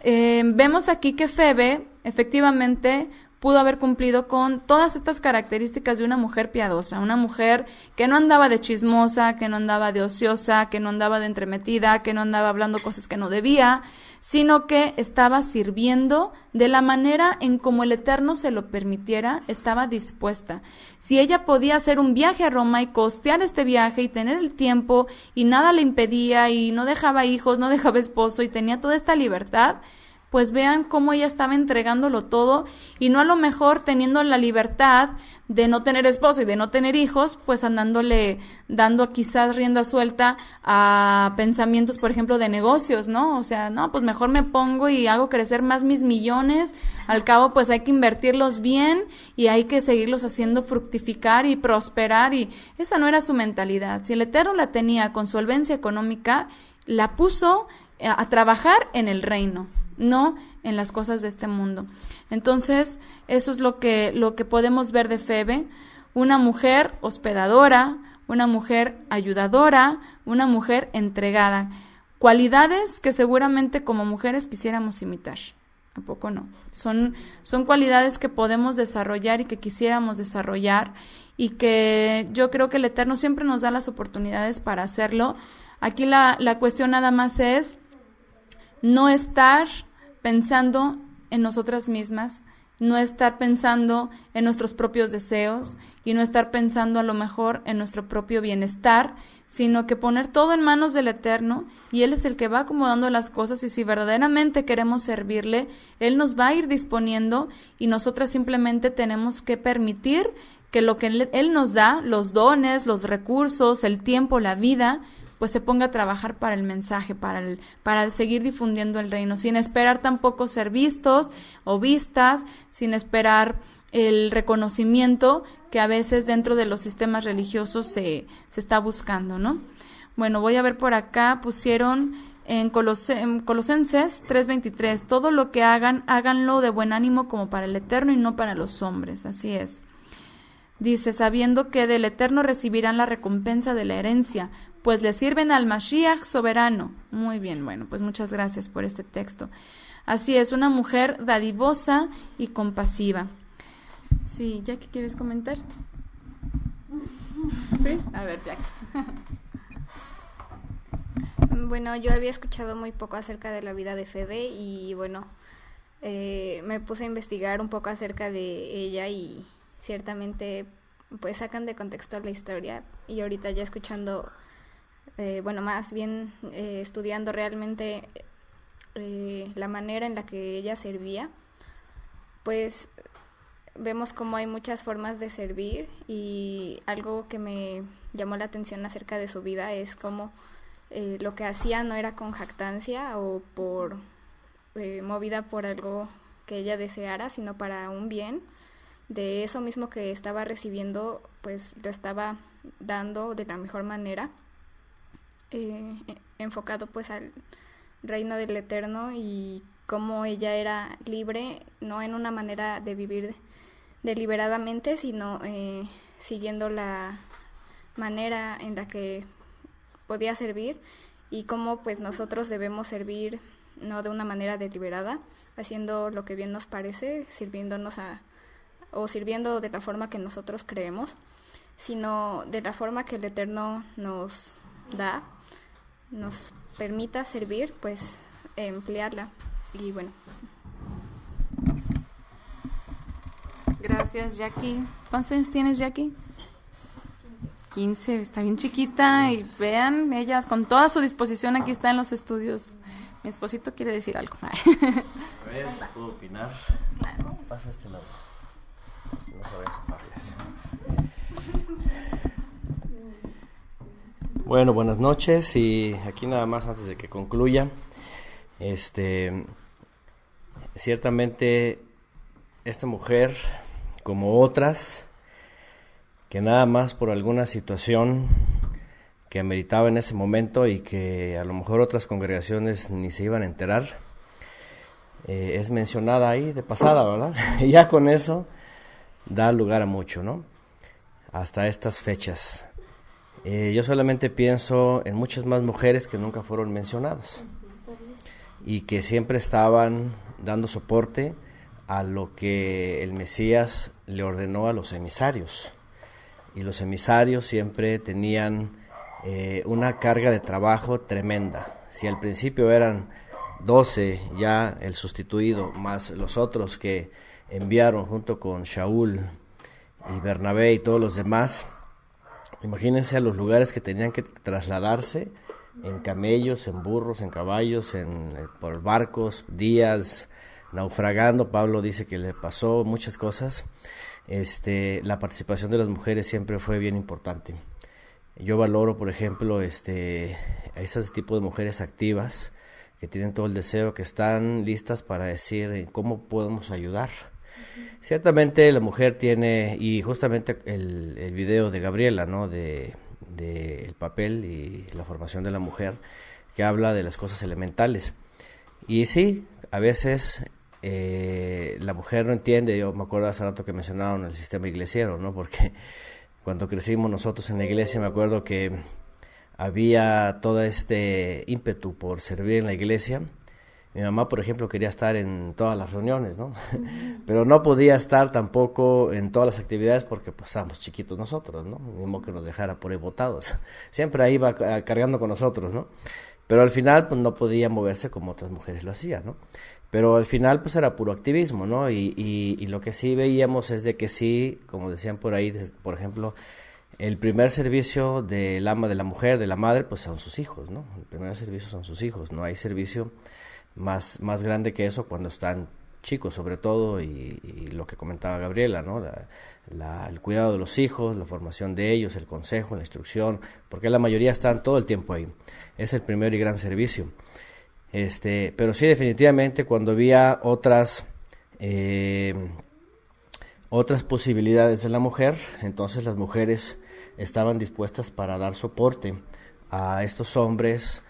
vemos aquí que Febe efectivamente pudo haber cumplido con todas estas características de una mujer piadosa, una mujer que no andaba de chismosa, que no andaba de ociosa, que no andaba de entremetida, que no andaba hablando cosas que no debía, sino que estaba sirviendo de la manera en como el Eterno se lo permitiera, estaba dispuesta. Si ella podía hacer un viaje a Roma y costear este viaje y tener el tiempo y nada le impedía y no dejaba hijos, no dejaba esposo y tenía toda esta libertad, pues vean cómo ella estaba entregándolo todo, y no a lo mejor teniendo la libertad de no tener esposo y de no tener hijos, pues dando quizás rienda suelta a pensamientos, por ejemplo, de negocios, ¿no? O sea, no, pues mejor me pongo y hago crecer más mis millones, al cabo pues hay que invertirlos bien y hay que seguirlos haciendo fructificar y prosperar, y esa no era su mentalidad. Si el Eterno la tenía con solvencia económica, la puso a trabajar en el reino, no en las cosas de este mundo. Entonces, eso es lo que podemos ver de Febe, una mujer hospedadora, una mujer ayudadora, una mujer entregada. Cualidades que seguramente como mujeres quisiéramos imitar. ¿A poco no? Son cualidades que podemos desarrollar y que quisiéramos desarrollar, y que yo creo que el Eterno siempre nos da las oportunidades para hacerlo. Aquí la cuestión nada más es no estar pensando en nosotras mismas, no estar pensando en nuestros propios deseos y no estar pensando a lo mejor en nuestro propio bienestar, sino que poner todo en manos del Eterno, y Él es el que va acomodando las cosas, y si verdaderamente queremos servirle, Él nos va a ir disponiendo, y nosotras simplemente tenemos que permitir que lo que Él nos da, los dones, los recursos, el tiempo, la vida, pues se ponga a trabajar para el mensaje, para seguir difundiendo el reino, sin esperar tampoco ser vistos o vistas, sin esperar el reconocimiento que a veces dentro de los sistemas religiosos se está buscando, ¿no? Bueno, voy a ver por acá, pusieron en Colosenses 3:23, todo lo que hagan, háganlo de buen ánimo como para el Eterno y no para los hombres, así es. Dice, sabiendo que del Eterno recibirán la recompensa de la herencia, pues le sirven al Mashiach soberano. Muy bien, bueno, pues muchas gracias por este texto. Así es, una mujer dadivosa y compasiva. Sí, Jackie, ¿quieres comentar? Sí, a ver, Jackie. Bueno, yo había escuchado muy poco acerca de la vida de Febe y bueno, me puse a investigar un poco acerca de ella y ciertamente pues sacan de contexto la historia, y ahorita ya escuchando, más bien estudiando realmente la manera en la que ella servía, pues vemos como hay muchas formas de servir, y algo que me llamó la atención acerca de su vida es como lo que hacía no era con jactancia o por movida por algo que ella deseara, sino para un bien. De eso mismo que estaba recibiendo, pues lo estaba dando de la mejor manera, enfocado pues al reino del Eterno, y cómo ella era libre, no en una manera de vivir deliberadamente, sino siguiendo la manera en la que podía servir, y cómo pues nosotros debemos servir no de una manera deliberada, haciendo lo que bien nos parece, sirviendo de la forma que nosotros creemos, sino de la forma que el Eterno nos da, nos permita servir, pues emplearla. Y bueno. Gracias, Jackie. ¿Cuántos años tienes, Jackie? 15, está bien chiquita y vean, ella con toda su disposición aquí está en los estudios. Mi esposito quiere decir algo. A ver, ¿puedo opinar? Claro. Pasa a este lado. No se vaya a zafar, gracias. Bueno, buenas noches y aquí nada más antes de que concluya. Ciertamente esta mujer, como otras, que nada más por alguna situación que ameritaba en ese momento y que a lo mejor otras congregaciones ni se iban a enterar, es mencionada ahí de pasada, ¿verdad? Y ya con eso da lugar a mucho, ¿no? Hasta estas fechas. Yo solamente pienso en muchas más mujeres que nunca fueron mencionadas y que siempre estaban dando soporte a lo que el Mesías le ordenó a los emisarios. Y los emisarios siempre tenían una carga de trabajo tremenda. Si al principio eran 12, ya el sustituido, más los otros que enviaron junto con Shaul y Bernabé y todos los demás, imagínense a los lugares que tenían que trasladarse en camellos, en burros, en caballos, por barcos, días, naufragando. Pablo dice que le pasó muchas cosas. La participación de las mujeres siempre fue bien importante. Yo valoro, por ejemplo, a ese tipo de mujeres activas que tienen todo el deseo, que están listas para decir cómo podemos ayudar. Ciertamente la mujer tiene, y justamente el video de Gabriela, ¿no? de el papel y la formación de la mujer, que habla de las cosas elementales. Y sí, a veces la mujer no entiende. Yo me acuerdo hace rato que mencionaron el sistema iglesiero, ¿no? Porque cuando crecimos nosotros en la iglesia, me acuerdo que había todo este ímpetu por servir en la iglesia. Mi mamá, por ejemplo, quería estar en todas las reuniones, ¿no? Pero no podía estar tampoco en todas las actividades porque pues estábamos chiquitos nosotros, ¿no? Ni modo que nos dejara por ahí botados. Siempre iba cargando con nosotros, ¿no? Pero al final pues no podía moverse como otras mujeres lo hacían, ¿no? Pero al final pues era puro activismo, ¿no? Y lo que sí veíamos es de que sí, como decían por ahí, por ejemplo, el primer servicio del ama, de la mujer, de la madre, pues son sus hijos, ¿no? El primer servicio son sus hijos, no hay servicio más grande que eso cuando están chicos, sobre todo, y lo que comentaba Gabriela, ¿no? El cuidado de los hijos, la formación de ellos, el consejo, la instrucción, porque la mayoría están todo el tiempo ahí. Es el primer y gran servicio. Pero sí, definitivamente, cuando había otras posibilidades de la mujer, entonces las mujeres estaban dispuestas para dar soporte a estos hombres,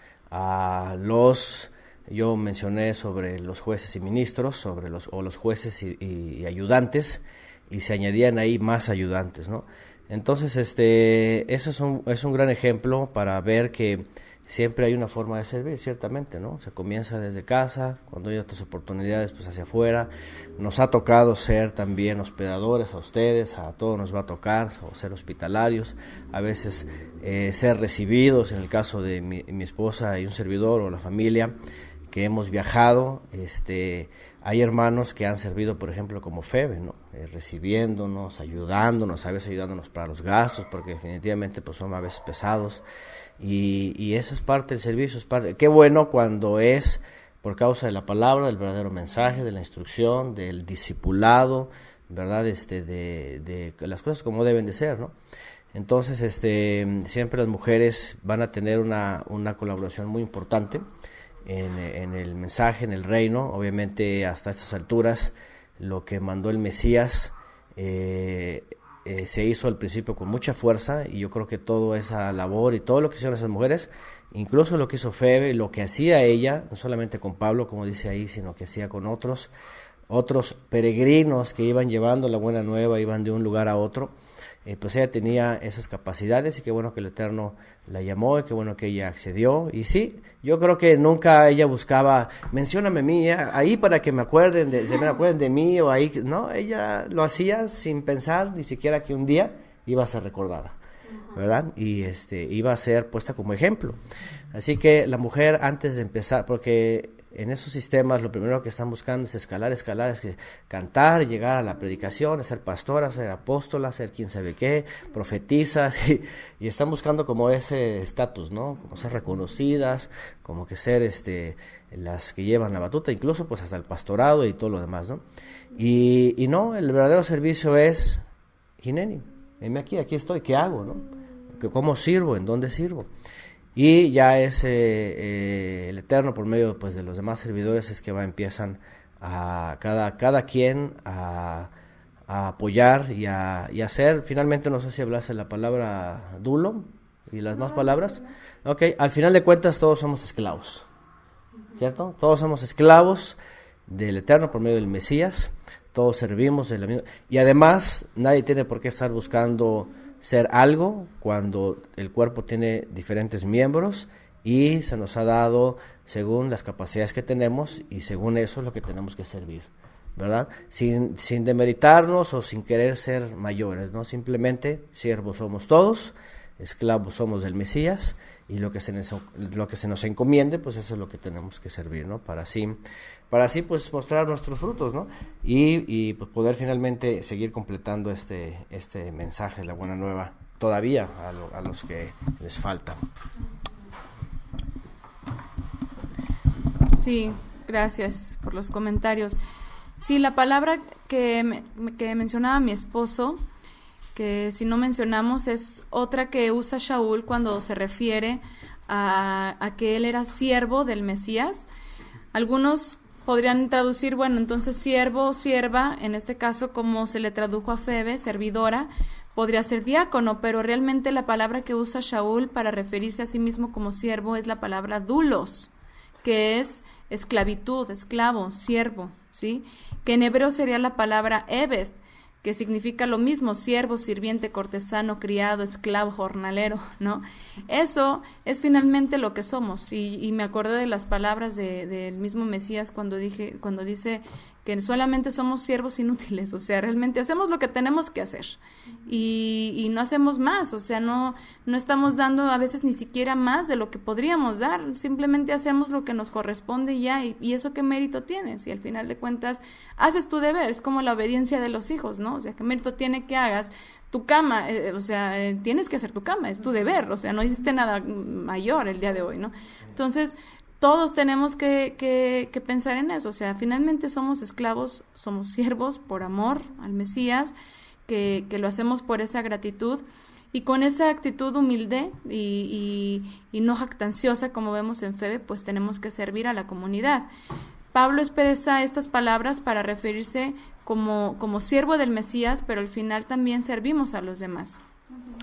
yo mencioné sobre los jueces y ministros, sobre los jueces y ayudantes, y se añadían ahí más ayudantes, ¿no? Entonces, eso es un gran ejemplo para ver que siempre hay una forma de servir, ciertamente, ¿no? Se comienza desde casa, cuando hay otras oportunidades, pues hacia afuera. Nos ha tocado ser también hospedadores a ustedes, a todos nos va a tocar, o ser hospitalarios, a veces ser recibidos, en el caso de mi esposa y un servidor o la familia, que hemos viajado. Hay hermanos que han servido, por ejemplo, como Febe, ¿no? Recibiéndonos, ayudándonos, a veces ayudándonos para los gastos, porque definitivamente pues son a veces pesados, y esa es parte del servicio, qué bueno cuando es por causa de la palabra, del verdadero mensaje, de la instrucción, del discipulado, ¿verdad? De las cosas como deben de ser, ¿no? Entonces, siempre las mujeres van a tener una colaboración muy importante en el mensaje, en el reino. Obviamente hasta estas alturas lo que mandó el Mesías se hizo al principio con mucha fuerza, y yo creo que toda esa labor y todo lo que hicieron esas mujeres, incluso lo que hizo Febe, lo que hacía ella, no solamente con Pablo, como dice ahí, sino que hacía con otros peregrinos que iban llevando la buena nueva, iban de un lugar a otro, pues ella tenía esas capacidades, y qué bueno que el Eterno la llamó, y qué bueno que ella accedió. Y sí, yo creo que nunca ella buscaba, mencióname a mí, ahí para que me acuerden de mí, o ahí, no, ella lo hacía sin pensar ni siquiera que un día iba a ser recordada, ¿verdad? Y iba a ser puesta como ejemplo. Así que la mujer, antes de empezar, porque en esos sistemas lo primero que están buscando es escalar, es cantar, llegar a la predicación, ser pastora, ser apóstola, ser quién sabe qué, profetizas, y están buscando como ese estatus, ¿no? Como ser reconocidas, como que ser las que llevan la batuta, incluso pues hasta el pastorado y todo lo demás, ¿no? Y no, el verdadero servicio es, Hineni, heme aquí estoy, ¿qué hago, no? ¿Cómo sirvo? ¿En dónde sirvo? Y ya es el Eterno, por medio pues de los demás servidores, es que empiezan a cada quien a apoyar y a hacer. Finalmente, no sé si hablaste la palabra dulo y las más palabras. Ok, al final de cuentas todos somos esclavos, ¿cierto? Todos somos esclavos del Eterno por medio del Mesías, todos servimos de la misma. Y además nadie tiene por qué estar buscando ser algo cuando el cuerpo tiene diferentes miembros y se nos ha dado según las capacidades que tenemos, y según eso es lo que tenemos que servir, ¿verdad? Sin demeritarnos o sin querer ser mayores, ¿no? Simplemente siervos somos todos, esclavos somos del Mesías, y lo que se nos encomiende, pues eso es lo que tenemos que servir, ¿no? Para así pues mostrar nuestros frutos, ¿no? Y pues poder finalmente seguir completando este mensaje, la buena nueva, todavía a los que les falta. Sí, gracias por los comentarios. Sí, la palabra que mencionaba mi esposo, que si no mencionamos, es otra que usa Shaul cuando se refiere a que él era siervo del Mesías. Algunos podrían traducir, bueno, entonces siervo, sierva, en este caso como se le tradujo a Febe, servidora, podría ser diácono, pero realmente la palabra que usa Shaul para referirse a sí mismo como siervo es la palabra dulos, que es esclavitud, esclavo, siervo, ¿sí? Que en hebreo sería la palabra ebed, que significa lo mismo, siervo, sirviente, cortesano, criado, esclavo, jornalero, ¿no? Eso es finalmente lo que somos, y me acordé de las palabras del mismo Mesías cuando dice que solamente somos siervos inútiles, o sea, realmente hacemos lo que tenemos que hacer, y no hacemos más, o sea, no estamos dando a veces ni siquiera más de lo que podríamos dar, simplemente hacemos lo que nos corresponde y ya, y eso qué mérito tienes, y al final de cuentas haces tu deber, es como la obediencia de los hijos, ¿no? O sea, qué mérito tiene que hagas tu cama, tienes que hacer tu cama, es tu deber, o sea, no hiciste nada mayor el día de hoy, ¿no? Entonces, todos tenemos que pensar en eso, o sea, finalmente somos esclavos, somos siervos por amor al Mesías, que lo hacemos por esa gratitud, y con esa actitud humilde y no jactanciosa, como vemos en Febe, pues tenemos que servir a la comunidad. Pablo expresa estas palabras para referirse como siervo del Mesías, pero al final también servimos a los demás.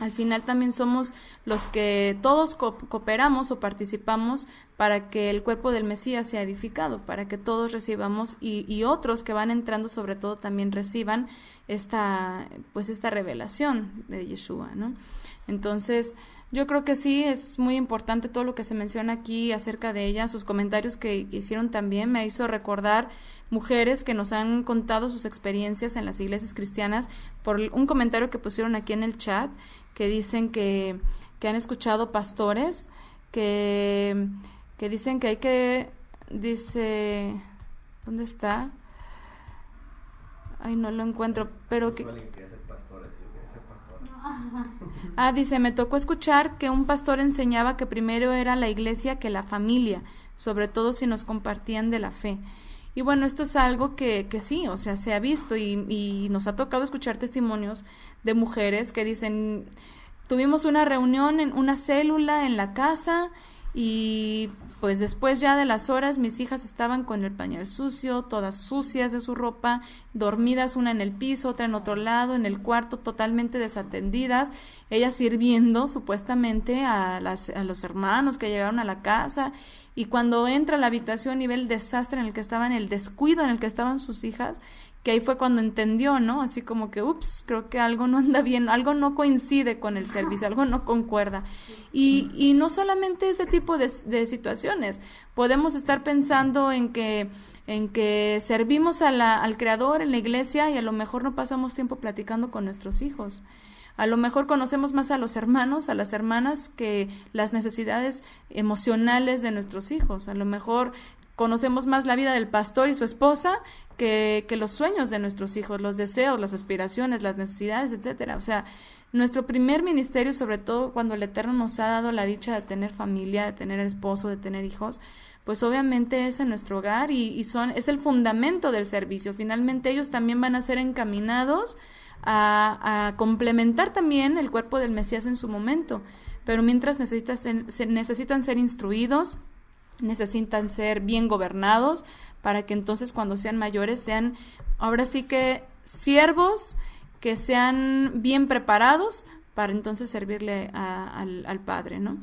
Al final también somos los que todos cooperamos o participamos para que el cuerpo del Mesías sea edificado, para que todos recibamos y otros que van entrando sobre todo también reciban esta revelación de Yeshua, ¿no? Entonces, yo creo que sí, es muy importante todo lo que se menciona aquí acerca de ella. Sus comentarios que hicieron también me hizo recordar mujeres que nos han contado sus experiencias en las iglesias cristianas, por un comentario que pusieron aquí en el chat, que dicen que han escuchado pastores que dicen que hay que, dice, ¿dónde está? Ay, no lo encuentro, pero que... dice, me tocó escuchar que un pastor enseñaba que primero era la iglesia que la familia, sobre todo si nos compartían de la fe. Y bueno, esto es algo que sí, o sea, se ha visto y nos ha tocado escuchar testimonios de mujeres que dicen, tuvimos una reunión en una célula en la casa y pues después ya de las horas mis hijas estaban con el pañal sucio, todas sucias de su ropa, dormidas, una en el piso, otra en otro lado, en el cuarto, totalmente desatendidas, ellas sirviendo supuestamente a los hermanos que llegaron a la casa, y cuando entra a la habitación y ve el desastre en el que estaban, el descuido en el que estaban sus hijas, que ahí fue cuando entendió, ¿no? Así como que, creo que algo no anda bien, algo no coincide con el servicio, algo no concuerda. Y no solamente ese tipo de situaciones, podemos estar pensando en que en que servimos al Creador en la iglesia y a lo mejor no pasamos tiempo platicando con nuestros hijos. A lo mejor conocemos más a los hermanos, a las hermanas, que las necesidades emocionales de nuestros hijos. A lo mejor conocemos más la vida del pastor y su esposa que los sueños de nuestros hijos, los deseos, las aspiraciones, las necesidades, etcétera. O sea, nuestro primer ministerio, sobre todo cuando el Eterno nos ha dado la dicha de tener familia, de tener esposo, de tener hijos, pues obviamente es en nuestro hogar y es el fundamento del servicio. Finalmente ellos también van a ser encaminados a complementar también el cuerpo del Mesías en su momento, pero mientras necesitan ser instruidos, necesitan ser bien gobernados, para que entonces cuando sean mayores sean ahora sí que siervos, que sean bien preparados para entonces servirle al Padre, ¿no?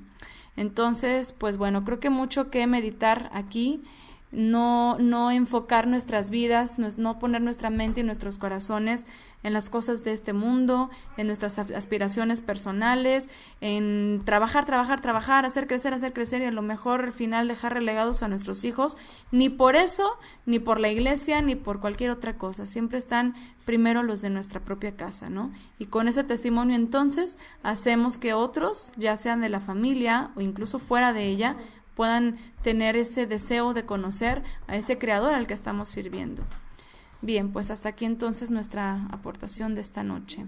Entonces, pues bueno, creo que mucho que meditar aquí, no enfocar nuestras vidas, no poner nuestra mente y nuestros corazones en las cosas de este mundo, en nuestras aspiraciones personales, en trabajar, hacer crecer y a lo mejor al final dejar relegados a nuestros hijos, ni por eso, ni por la iglesia, ni por cualquier otra cosa. Siempre están primero los de nuestra propia casa, ¿no? Y con ese testimonio entonces hacemos que otros, ya sean de la familia o incluso fuera de ella, puedan tener ese deseo de conocer a ese Creador al que estamos sirviendo. Bien, pues hasta aquí entonces nuestra aportación de esta noche.